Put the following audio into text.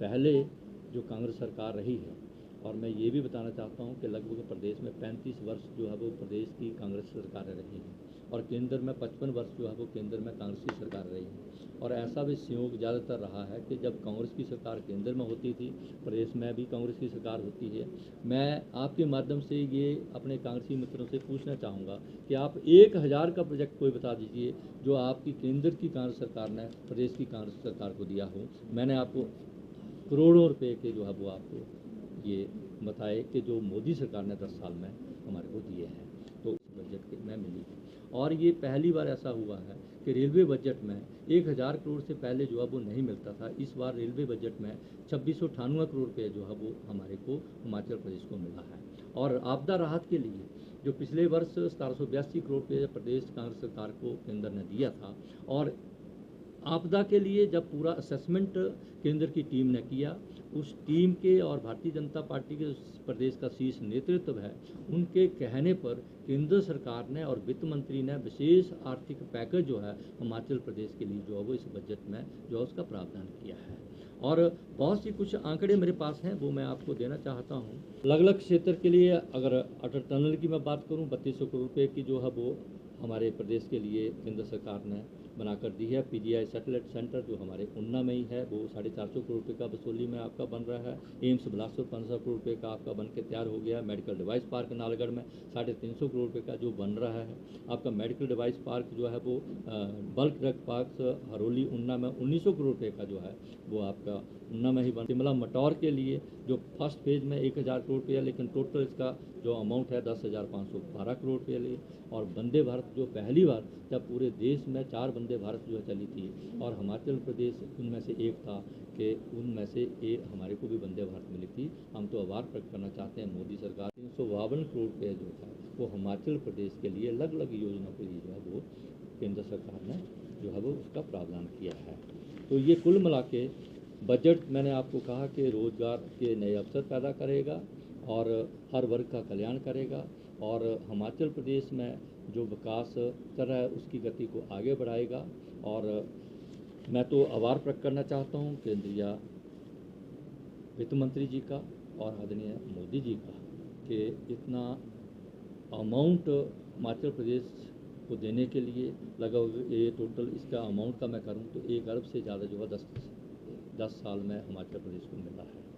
पहले जो कांग्रेस सरकार रही है, और मैं ये भी बताना चाहता हूँ कि लगभग प्रदेश में 35 वर्ष जो है वो प्रदेश की कांग्रेस सरकारें रही हैं, और केंद्र में 55 वर्ष जो है वो केंद्र में कांग्रेस की सरकार रही है। और ऐसा भी संयोग ज़्यादातर रहा है कि जब कांग्रेस की सरकार केंद्र में होती थी, प्रदेश में भी कांग्रेस की सरकार होती है। मैं आपके माध्यम से ये अपने कांग्रेसी मित्रों से पूछना चाहूँगा कि आप 1000 का प्रोजेक्ट कोई बता दीजिए जो आपकी केंद्र की कांग्रेस सरकार ने प्रदेश की कांग्रेस सरकार को दिया हो। मैंने आपको करोड़ों रुपए के जो है वो आपको ये बताए कि जो मोदी सरकार ने 10 साल में हमारे को दिए हैं, तो बजट के में मिली है। और ये पहली बार ऐसा हुआ है कि रेलवे बजट में 1000 करोड़ से पहले जो है वो नहीं मिलता था। इस बार रेलवे बजट में 2698 करोड़ रुपये जो है वो हमारे को हिमाचल प्रदेश को मिला है। और आपदा राहत के लिए जो पिछले वर्ष 1782 करोड़ रुपये प्रदेश कांग्रेस सरकार को केंद्र ने दिया था, और आपदा के लिए जब पूरा असेसमेंट केंद्र की टीम ने किया, उस टीम के और भारतीय जनता पार्टी के प्रदेश का शीर्ष नेतृत्व है, उनके कहने पर केंद्र सरकार ने और वित्त मंत्री ने विशेष आर्थिक पैकेज जो है हिमाचल प्रदेश के लिए जो है वो इस बजट में जो है उसका प्रावधान किया है। और बहुत सी कुछ आंकड़े मेरे पास हैं, वो मैं आपको देना चाहता हूँ। अलग अलग क्षेत्र के लिए अगर अटल टनल की मैं बात करूँ, 3200 करोड़ रुपये की जो है वो हमारे प्रदेश के लिए केंद्र सरकार ने बनाकर दी है। पीजीआई सैटेलाइट सेंटर जो हमारे ऊना में ही है वो 450 करोड़ रुपये का बसोली में आपका बन रहा है। एम्स बिलासपुर 500 करोड़ रुपये का आपका बन के तैयार हो गया। मेडिकल डिवाइस पार्क नालगढ़ में 350 करोड़ रुपये का जो बन रहा है। आपका मेडिकल डिवाइस पार्क जो है वो bulk drug park Haroli Una में 1900 करोड़ रुपये का जो है वो आपका ऊना में ही बन। शिमला मटौर के लिए जो फर्स्ट फेज में 1000 करोड़ रुपये, लेकिन टोटल इसका जो अमाउंट है 10,512 करोड़ रुपये लिए। और वंदे भारत जो पहली बार जब पूरे देश में 4 वंदे भारत जो है चली थी, और हिमाचल प्रदेश उनमें से एक था कि उनमें से एक हमारे को भी वंदे भारत मिली थी। हम तो आभार प्रकट करना चाहते हैं मोदी सरकार। 352 करोड़ रुपये जो है वो हिमाचल प्रदेश के लिए अलग अलग योजनाओं के लिए जो है वो केंद्र सरकार ने जो है वो उसका प्रावधान किया है। तो ये कुल मिला के बजट मैंने आपको कहा कि रोजगार के नए अवसर पैदा करेगा और हर वर्ग का कल्याण करेगा, और हिमाचल प्रदेश में जो विकास कर रहा है उसकी गति को आगे बढ़ाएगा। और मैं तो आभार प्रकट करना चाहता हूँ केंद्रीय वित्त मंत्री जी का और आदरणीय मोदी जी का कि इतना अमाउंट हिमाचल प्रदेश को देने के लिए लगभग ये टोटल इसका अमाउंट का मैं करूँ तो 1 अरब से ज़्यादा जो है 10 साल में हिमाचल प्रदेश को मिला है।